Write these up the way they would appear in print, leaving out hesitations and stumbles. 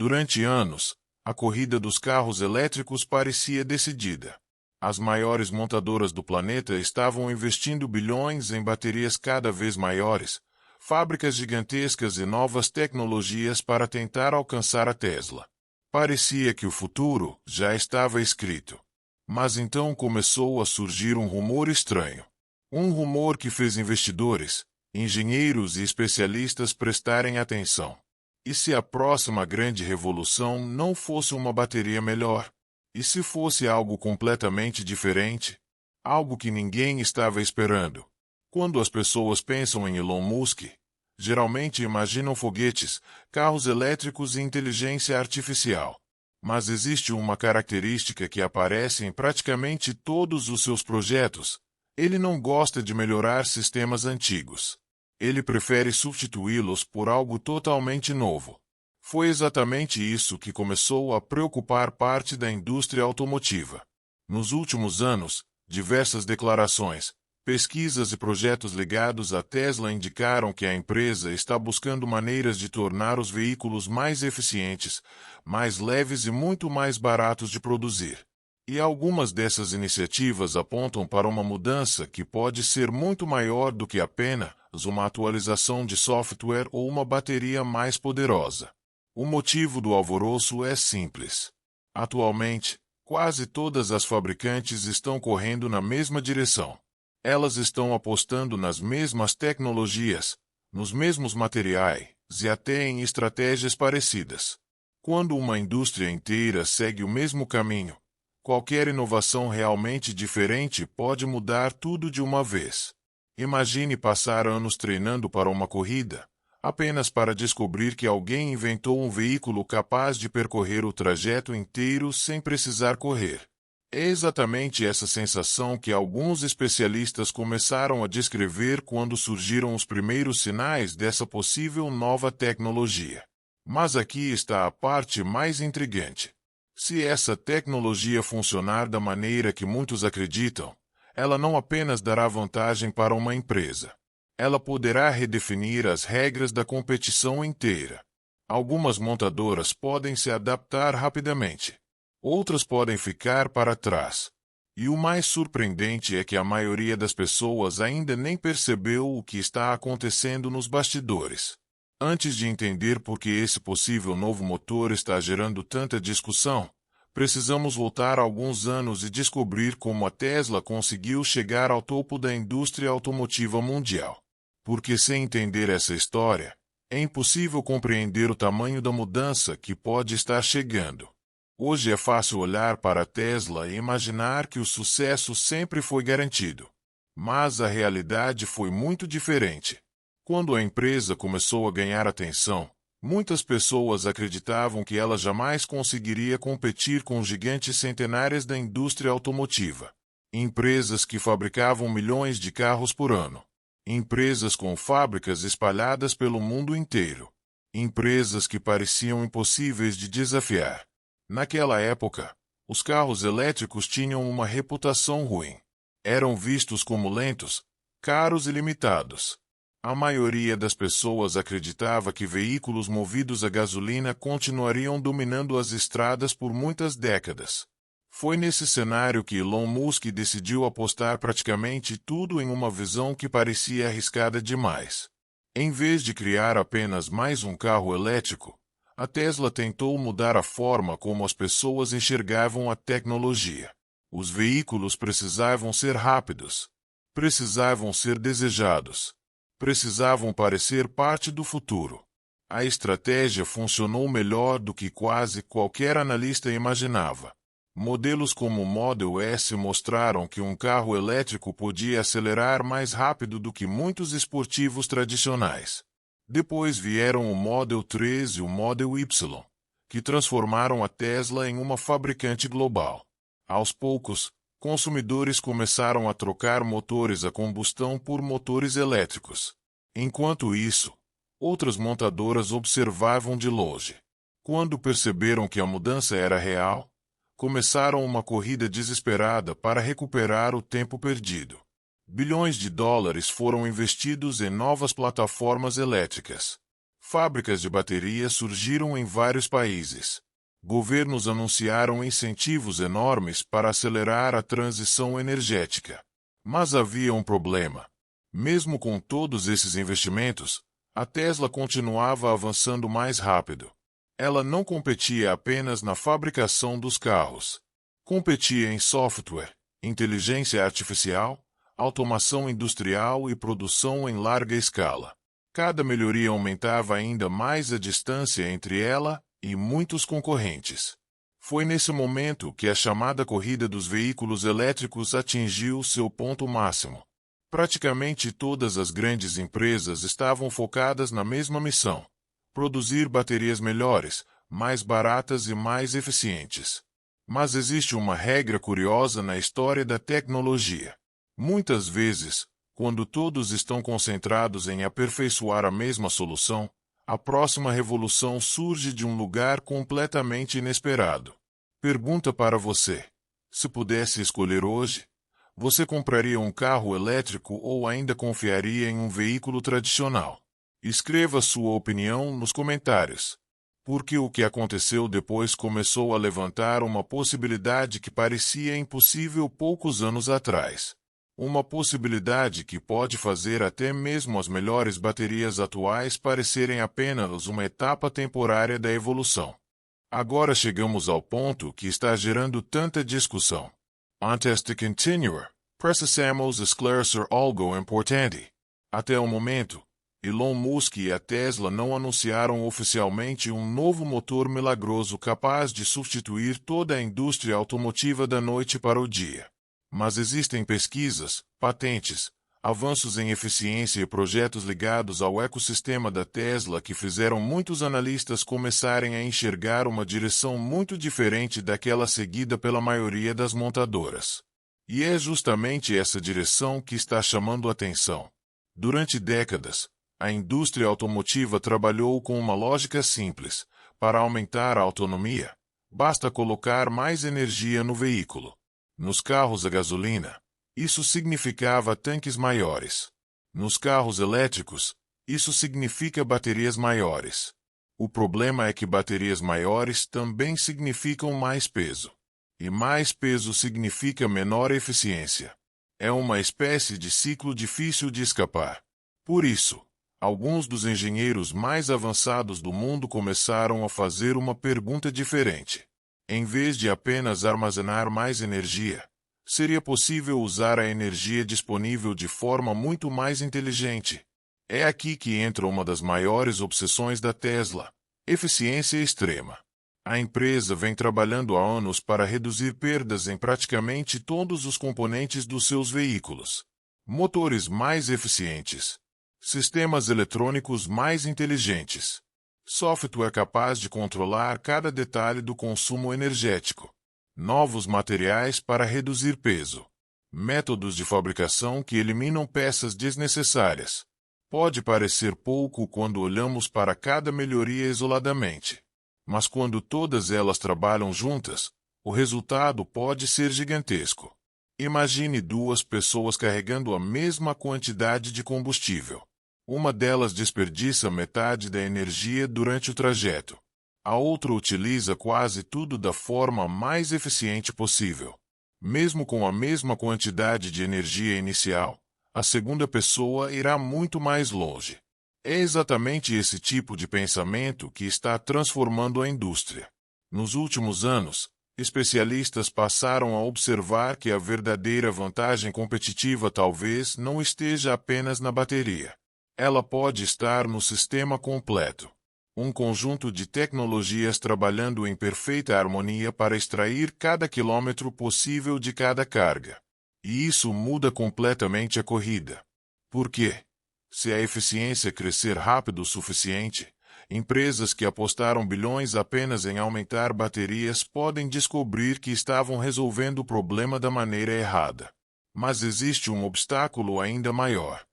Durante anos, a corrida dos carros elétricos parecia decidida. As maiores montadoras do planeta estavam investindo bilhões em baterias cada vez maiores, fábricas gigantescas e novas tecnologias para tentar alcançar a Tesla. Parecia que o futuro já estava escrito. Mas então começou a surgir um rumor estranho. Um rumor que fez investidores, engenheiros e especialistas prestarem atenção. E se a próxima grande revolução não fosse uma bateria melhor? E se fosse algo completamente diferente? Algo que ninguém estava esperando. Quando as pessoas pensam em Elon Musk, geralmente imaginam foguetes, carros elétricos e inteligência artificial. Mas existe uma característica que aparece em praticamente todos os seus projetos. Ele não gosta de melhorar sistemas antigos. Ele prefere substituí-los por algo totalmente novo. Foi exatamente isso que começou a preocupar parte da indústria automotiva. Nos últimos anos, diversas declarações, pesquisas e projetos ligados à Tesla indicaram que a empresa está buscando maneiras de tornar os veículos mais eficientes, mais leves e muito mais baratos de produzir. E algumas dessas iniciativas apontam para uma mudança que pode ser muito maior do que apenas uma atualização de software ou uma bateria mais poderosa. O motivo do alvoroço é simples. Atualmente, quase todas as fabricantes estão correndo na mesma direção. Elas estão apostando nas mesmas tecnologias, nos mesmos materiais e até em estratégias parecidas. Quando uma indústria inteira segue o mesmo caminho, qualquer inovação realmente diferente pode mudar tudo de uma vez. Imagine passar anos treinando para uma corrida, apenas para descobrir que alguém inventou um veículo capaz de percorrer o trajeto inteiro sem precisar correr. É exatamente essa sensação que alguns especialistas começaram a descrever quando surgiram os primeiros sinais dessa possível nova tecnologia. Mas aqui está a parte mais intrigante. Se essa tecnologia funcionar da maneira que muitos acreditam, ela não apenas dará vantagem para uma empresa. Ela poderá redefinir as regras da competição inteira. Algumas montadoras podem se adaptar rapidamente. Outras podem ficar para trás. E o mais surpreendente é que a maioria das pessoas ainda nem percebeu o que está acontecendo nos bastidores. Antes de entender por que esse possível novo motor está gerando tanta discussão, precisamos voltar alguns anos e descobrir como a Tesla conseguiu chegar ao topo da indústria automotiva mundial. Porque sem entender essa história, é impossível compreender o tamanho da mudança que pode estar chegando. Hoje é fácil olhar para a Tesla e imaginar que o sucesso sempre foi garantido. Mas a realidade foi muito diferente. Quando a empresa começou a ganhar atenção, muitas pessoas acreditavam que ela jamais conseguiria competir com gigantes centenárias da indústria automotiva. Empresas que fabricavam milhões de carros por ano. Empresas com fábricas espalhadas pelo mundo inteiro. Empresas que pareciam impossíveis de desafiar. Naquela época, os carros elétricos tinham uma reputação ruim. Eram vistos como lentos, caros e limitados. A maioria das pessoas acreditava que veículos movidos a gasolina continuariam dominando as estradas por muitas décadas. Foi nesse cenário que Elon Musk decidiu apostar praticamente tudo em uma visão que parecia arriscada demais. Em vez de criar apenas mais um carro elétrico, a Tesla tentou mudar a forma como as pessoas enxergavam a tecnologia. Os veículos precisavam ser rápidos. Precisavam ser desejados. Precisavam parecer parte do futuro. A estratégia funcionou melhor do que quase qualquer analista imaginava. Modelos como o Model S mostraram que um carro elétrico podia acelerar mais rápido do que muitos esportivos tradicionais. Depois vieram o Model 3 e o Model Y, que transformaram a Tesla em uma fabricante global. Aos poucos, consumidores começaram a trocar motores a combustão por motores elétricos. Enquanto isso, outras montadoras observavam de longe. Quando perceberam que a mudança era real, começaram uma corrida desesperada para recuperar o tempo perdido. Bilhões de dólares foram investidos em novas plataformas elétricas. Fábricas de baterias surgiram em vários países. Governos anunciaram incentivos enormes para acelerar a transição energética. Mas havia um problema. Mesmo com todos esses investimentos, a Tesla continuava avançando mais rápido. Ela não competia apenas na fabricação dos carros. Competia em software, inteligência artificial, automação industrial e produção em larga escala. Cada melhoria aumentava ainda mais a distância entre ela e muitos concorrentes. Foi nesse momento que a chamada corrida dos veículos elétricos atingiu seu ponto máximo. Praticamente todas as grandes empresas estavam focadas na mesma missão: produzir baterias melhores, mais baratas e mais eficientes. Mas existe uma regra curiosa na história da tecnologia. Muitas vezes, quando todos estão concentrados em aperfeiçoar a mesma solução, a próxima revolução surge de um lugar completamente inesperado. Pergunta para você: se pudesse escolher hoje, você compraria um carro elétrico ou ainda confiaria em um veículo tradicional? Escreva sua opinião nos comentários. Porque o que aconteceu depois começou a levantar uma possibilidade que parecia impossível poucos anos atrás. Uma possibilidade que pode fazer até mesmo as melhores baterias atuais parecerem apenas uma etapa temporária da evolução. Agora chegamos ao ponto que está gerando tanta discussão. Antes de continuar, precisamos esclarecer algo importante. Até o momento, Elon Musk e a Tesla não anunciaram oficialmente um novo motor milagroso capaz de substituir toda a indústria automotiva da noite para o dia. Mas existem pesquisas, patentes, avanços em eficiência e projetos ligados ao ecossistema da Tesla que fizeram muitos analistas começarem a enxergar uma direção muito diferente daquela seguida pela maioria das montadoras. E é justamente essa direção que está chamando a atenção. Durante décadas, a indústria automotiva trabalhou com uma lógica simples: para aumentar a autonomia, basta colocar mais energia no veículo. Nos carros a gasolina, isso significava tanques maiores. Nos carros elétricos, isso significa baterias maiores. O problema é que baterias maiores também significam mais peso. E mais peso significa menor eficiência. É uma espécie de ciclo difícil de escapar. Por isso, alguns dos engenheiros mais avançados do mundo começaram a fazer uma pergunta diferente. Em vez de apenas armazenar mais energia, seria possível usar a energia disponível de forma muito mais inteligente. É aqui que entra uma das maiores obsessões da Tesla: eficiência extrema. A empresa vem trabalhando há anos para reduzir perdas em praticamente todos os componentes dos seus veículos. Motores mais eficientes, sistemas eletrônicos mais inteligentes, software capaz de controlar cada detalhe do consumo energético, novos materiais para reduzir peso, métodos de fabricação que eliminam peças desnecessárias. Pode parecer pouco quando olhamos para cada melhoria isoladamente, mas quando todas elas trabalham juntas, o resultado pode ser gigantesco. Imagine duas pessoas carregando a mesma quantidade de combustível. Uma delas desperdiça metade da energia durante o trajeto. A outra utiliza quase tudo da forma mais eficiente possível. Mesmo com a mesma quantidade de energia inicial, a segunda pessoa irá muito mais longe. É exatamente esse tipo de pensamento que está transformando a indústria. Nos últimos anos, especialistas passaram a observar que a verdadeira vantagem competitiva talvez não esteja apenas na bateria. Ela pode estar no sistema completo. Um conjunto de tecnologias trabalhando em perfeita harmonia para extrair cada quilômetro possível de cada carga. E isso muda completamente a corrida. Por quê? Se a eficiência crescer rápido o suficiente, empresas que apostaram bilhões apenas em aumentar baterias podem descobrir que estavam resolvendo o problema da maneira errada. Mas existe um obstáculo ainda maior.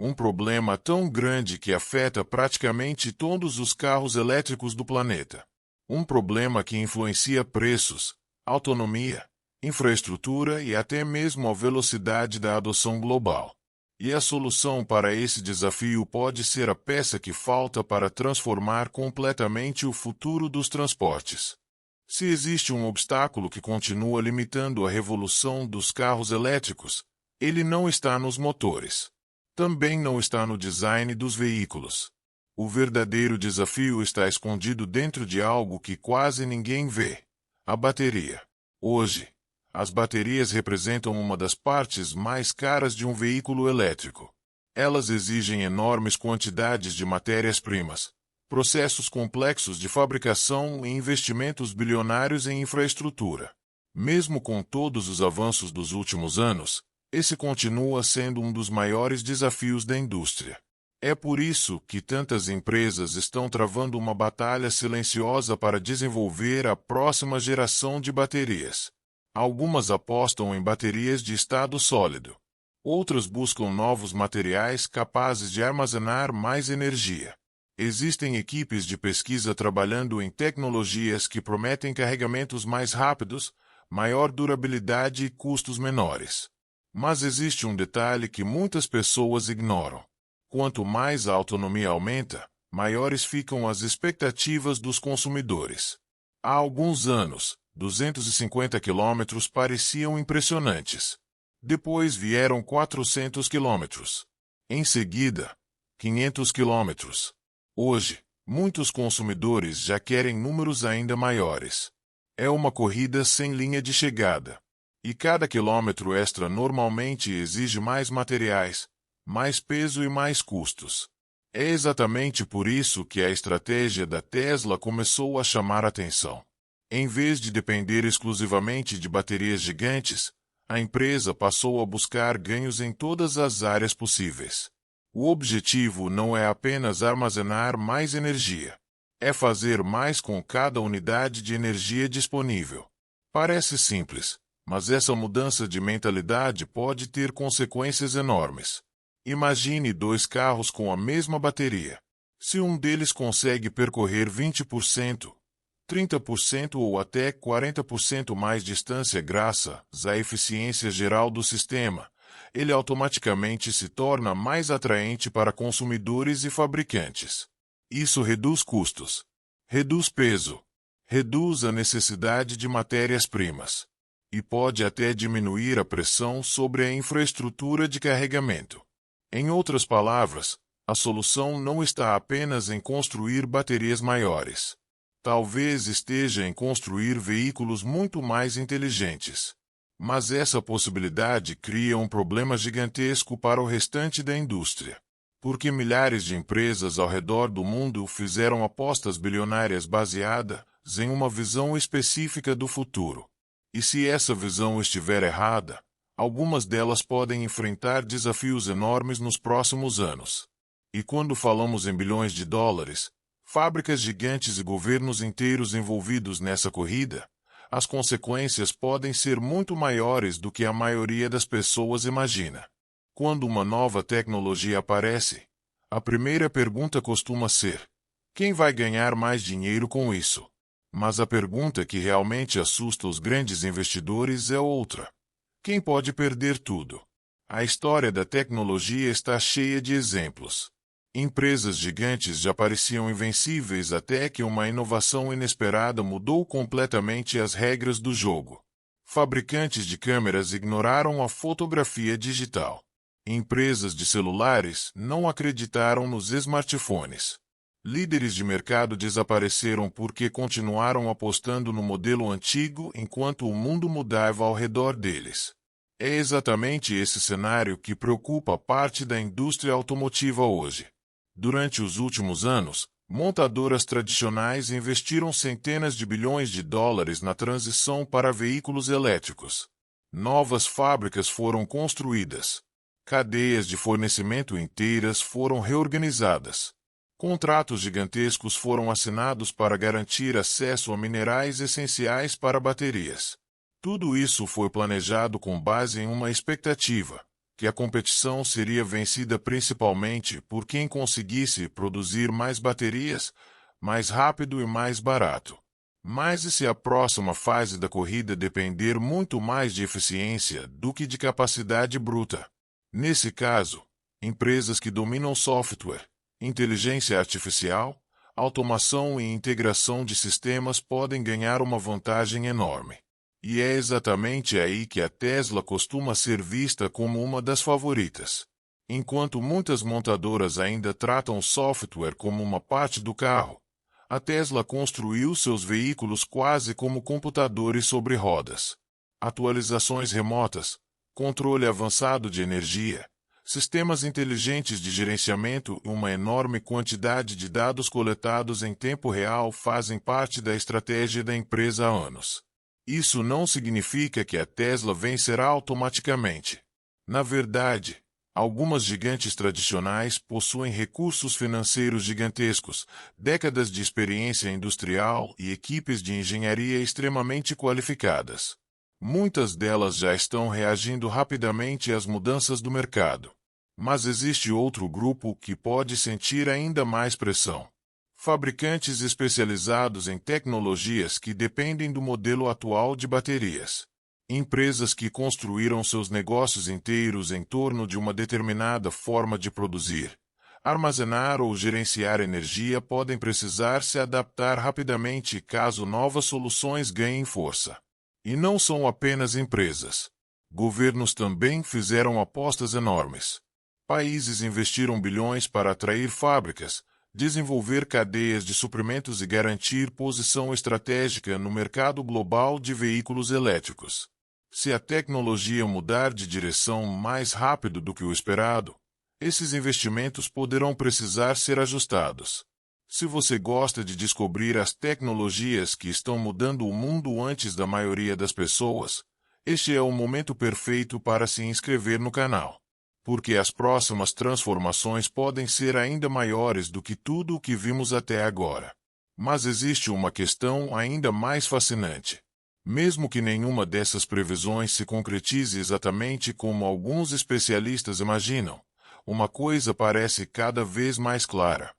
Um problema tão grande que afeta praticamente todos os carros elétricos do planeta. Um problema que influencia preços, autonomia, infraestrutura e até mesmo a velocidade da adoção global. E a solução para esse desafio pode ser a peça que falta para transformar completamente o futuro dos transportes. Se existe um obstáculo que continua limitando a revolução dos carros elétricos, ele não está nos motores. Também não está no design dos veículos. O verdadeiro desafio está escondido dentro de algo que quase ninguém vê: a bateria. Hoje, as baterias representam uma das partes mais caras de um veículo elétrico. Elas exigem enormes quantidades de matérias-primas, processos complexos de fabricação e investimentos bilionários em infraestrutura. Mesmo com todos os avanços dos últimos anos, esse continua sendo um dos maiores desafios da indústria. É por isso que tantas empresas estão travando uma batalha silenciosa para desenvolver a próxima geração de baterias. Algumas apostam em baterias de estado sólido. Outras buscam novos materiais capazes de armazenar mais energia. Existem equipes de pesquisa trabalhando em tecnologias que prometem carregamentos mais rápidos, maior durabilidade e custos menores. Mas existe um detalhe que muitas pessoas ignoram. Quanto mais a autonomia aumenta, maiores ficam as expectativas dos consumidores. Há alguns anos, 250 km pareciam impressionantes. Depois vieram 400 km. Em seguida, 500 km. Hoje, muitos consumidores já querem números ainda maiores. É uma corrida sem linha de chegada. E cada quilômetro extra normalmente exige mais materiais, mais peso e mais custos. É exatamente por isso que a estratégia da Tesla começou a chamar atenção. Em vez de depender exclusivamente de baterias gigantes, a empresa passou a buscar ganhos em todas as áreas possíveis. O objetivo não é apenas armazenar mais energia. É fazer mais com cada unidade de energia disponível. Parece simples, mas essa mudança de mentalidade pode ter consequências enormes. Imagine dois carros com a mesma bateria. Se um deles consegue percorrer 20%, 30% ou até 40% mais distância graças à eficiência geral do sistema, ele automaticamente se torna mais atraente para consumidores e fabricantes. Isso reduz custos, reduz peso, reduz a necessidade de matérias-primas e pode até diminuir a pressão sobre a infraestrutura de carregamento. Em outras palavras, a solução não está apenas em construir baterias maiores. Talvez esteja em construir veículos muito mais inteligentes. Mas essa possibilidade cria um problema gigantesco para o restante da indústria. Porque milhares de empresas ao redor do mundo fizeram apostas bilionárias baseadas em uma visão específica do futuro. E se essa visão estiver errada, algumas delas podem enfrentar desafios enormes nos próximos anos. E quando falamos em bilhões de dólares, fábricas gigantes e governos inteiros envolvidos nessa corrida, as consequências podem ser muito maiores do que a maioria das pessoas imagina. Quando uma nova tecnologia aparece, a primeira pergunta costuma ser: quem vai ganhar mais dinheiro com isso? Mas a pergunta que realmente assusta os grandes investidores é outra: quem pode perder tudo? A história da tecnologia está cheia de exemplos. Empresas gigantes já pareciam invencíveis até que uma inovação inesperada mudou completamente as regras do jogo. Fabricantes de câmeras ignoraram a fotografia digital. Empresas de celulares não acreditaram nos smartphones. Líderes de mercado desapareceram porque continuaram apostando no modelo antigo enquanto o mundo mudava ao redor deles. É exatamente esse cenário que preocupa parte da indústria automotiva hoje. Durante os últimos anos, montadoras tradicionais investiram centenas de bilhões de dólares na transição para veículos elétricos. Novas fábricas foram construídas. Cadeias de fornecimento inteiras foram reorganizadas. Contratos gigantescos foram assinados para garantir acesso a minerais essenciais para baterias. Tudo isso foi planejado com base em uma expectativa: que a competição seria vencida principalmente por quem conseguisse produzir mais baterias, mais rápido e mais barato. Mas e se a próxima fase da corrida depender muito mais de eficiência do que de capacidade bruta? Nesse caso, Empresas que dominam software, inteligência artificial, automação e integração de sistemas podem ganhar uma vantagem enorme. E é exatamente aí que a Tesla costuma ser vista como uma das favoritas. Enquanto muitas montadoras ainda tratam o software como uma parte do carro, a Tesla construiu seus veículos quase como computadores sobre rodas. Atualizações remotas, controle avançado de energia, sistemas inteligentes de gerenciamento e uma enorme quantidade de dados coletados em tempo real fazem parte da estratégia da empresa há anos. Isso não significa que a Tesla vencerá automaticamente. Na verdade, algumas gigantes tradicionais possuem recursos financeiros gigantescos, décadas de experiência industrial e equipes de engenharia extremamente qualificadas. Muitas delas já estão reagindo rapidamente às mudanças do mercado. Mas existe outro grupo que pode sentir ainda mais pressão. Fabricantes especializados em tecnologias que dependem do modelo atual de baterias. Empresas que construíram seus negócios inteiros em torno de uma determinada forma de produzir, armazenar ou gerenciar energia podem precisar se adaptar rapidamente caso novas soluções ganhem força. E não são apenas empresas. Governos também fizeram apostas enormes. Países investiram bilhões para atrair fábricas, desenvolver cadeias de suprimentos e garantir posição estratégica no mercado global de veículos elétricos. Se a tecnologia mudar de direção mais rápido do que o esperado, esses investimentos poderão precisar ser ajustados. Se você gosta de descobrir as tecnologias que estão mudando o mundo antes da maioria das pessoas, este é o momento perfeito para se inscrever no canal. Porque as próximas transformações podem ser ainda maiores do que tudo o que vimos até agora. Mas existe uma questão ainda mais fascinante. Mesmo que nenhuma dessas previsões se concretize exatamente como alguns especialistas imaginam, uma coisa parece cada vez mais clara.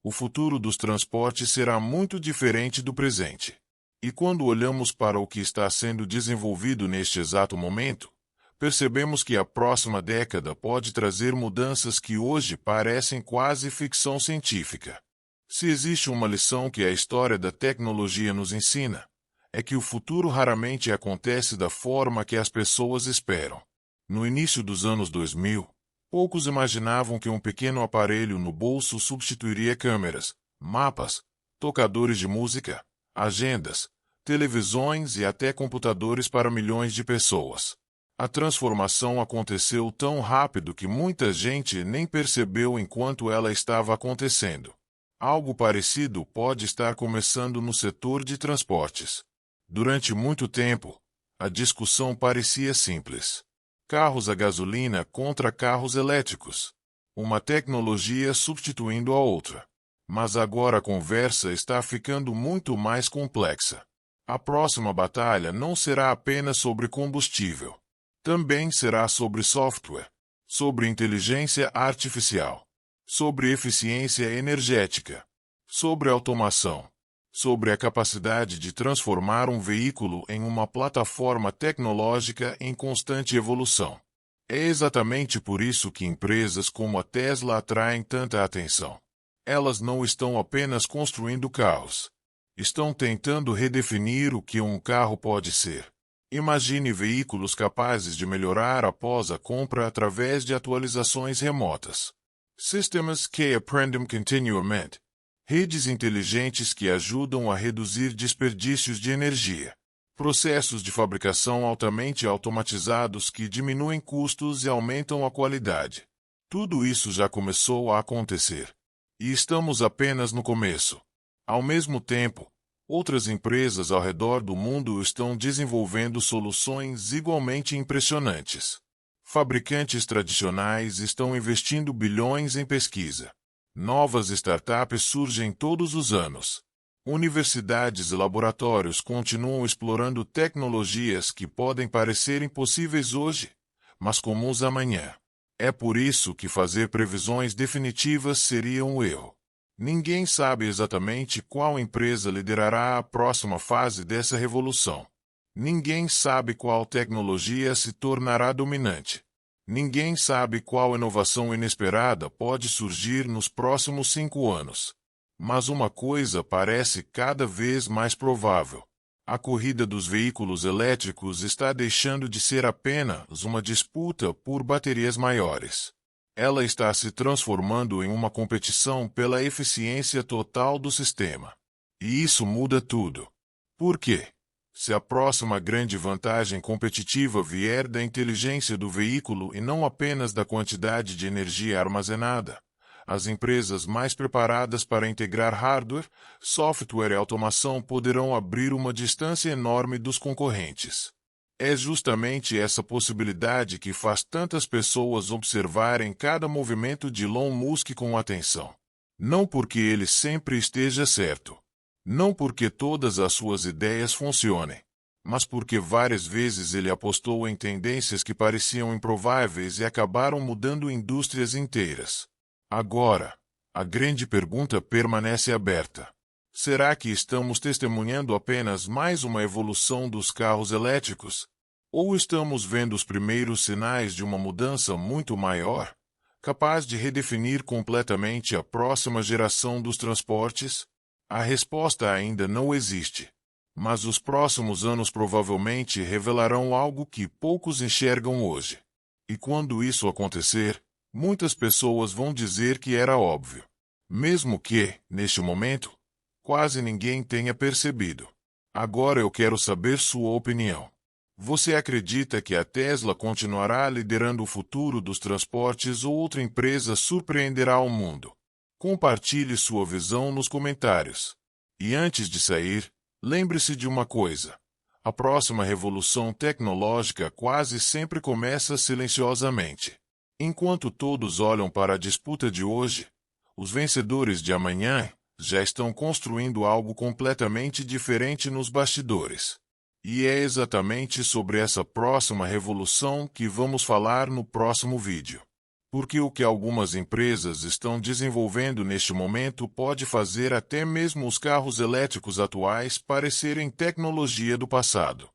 O futuro dos transportes será muito diferente do presente. E quando olhamos para o que está sendo desenvolvido neste exato momento, percebemos que a próxima década pode trazer mudanças que hoje parecem quase ficção científica. Se existe uma lição que a história da tecnologia nos ensina, é que o futuro raramente acontece da forma que as pessoas esperam. No início dos anos 2000, poucos imaginavam que um pequeno aparelho no bolso substituiria câmeras, mapas, tocadores de música, agendas, televisões e até computadores para milhões de pessoas. A transformação aconteceu tão rápido que muita gente nem percebeu enquanto ela estava acontecendo. Algo parecido pode estar começando no setor de transportes. Durante muito tempo, a discussão parecia simples. Carros a gasolina contra carros elétricos. Uma tecnologia substituindo a outra. Mas agora a conversa está ficando muito mais complexa. A próxima batalha não será apenas sobre combustível. Também será sobre software, sobre inteligência artificial, sobre eficiência energética, sobre automação, sobre a capacidade de transformar um veículo em uma plataforma tecnológica em constante evolução. É exatamente por isso que empresas como a Tesla atraem tanta atenção. Elas não estão apenas construindo carros. Estão tentando redefinir o que um carro pode ser. Imagine veículos capazes de melhorar após a compra através de atualizações remotas. Sistemas que aprendem continuamente. Redes inteligentes que ajudam a reduzir desperdícios de energia. Processos de fabricação altamente automatizados que diminuem custos e aumentam a qualidade. Tudo isso já começou a acontecer. E estamos apenas no começo. Ao mesmo tempo, outras empresas ao redor do mundo estão desenvolvendo soluções igualmente impressionantes. Fabricantes tradicionais estão investindo bilhões em pesquisa. Novas startups surgem todos os anos. Universidades e laboratórios continuam explorando tecnologias que podem parecer impossíveis hoje, mas comuns amanhã. É por isso que fazer previsões definitivas seria um erro. Ninguém sabe exatamente qual empresa liderará a próxima fase dessa revolução. Ninguém sabe qual tecnologia se tornará dominante. Ninguém sabe qual inovação inesperada pode surgir nos próximos 5 anos. Mas uma coisa parece cada vez mais provável. A corrida dos veículos elétricos está deixando de ser apenas uma disputa por baterias maiores. Ela está se transformando em uma competição pela eficiência total do sistema. E isso muda tudo. Por quê? Se a próxima grande vantagem competitiva vier da inteligência do veículo e não apenas da quantidade de energia armazenada, as empresas mais preparadas para integrar hardware, software e automação poderão abrir uma distância enorme dos concorrentes. É justamente essa possibilidade que faz tantas pessoas observarem cada movimento de Elon Musk com atenção. Não porque ele sempre esteja certo. Não porque todas as suas ideias funcionem, mas porque várias vezes ele apostou em tendências que pareciam improváveis e acabaram mudando indústrias inteiras. Agora, a grande pergunta permanece aberta. Será que estamos testemunhando apenas mais uma evolução dos carros elétricos? Ou estamos vendo os primeiros sinais de uma mudança muito maior, capaz de redefinir completamente a próxima geração dos transportes? A resposta ainda não existe, mas os próximos anos provavelmente revelarão algo que poucos enxergam hoje. E quando isso acontecer, muitas pessoas vão dizer que era óbvio, mesmo que, neste momento, quase ninguém tenha percebido. Agora eu quero saber sua opinião. Você acredita que a Tesla continuará liderando o futuro dos transportes ou outra empresa surpreenderá o mundo? Compartilhe sua visão nos comentários. E antes de sair, lembre-se de uma coisa. A próxima revolução tecnológica quase sempre começa silenciosamente. Enquanto todos olham para a disputa de hoje, os vencedores de amanhã já estão construindo algo completamente diferente nos bastidores. E é exatamente sobre essa próxima revolução que vamos falar no próximo vídeo. Porque o que algumas empresas estão desenvolvendo neste momento pode fazer até mesmo os carros elétricos atuais parecerem tecnologia do passado.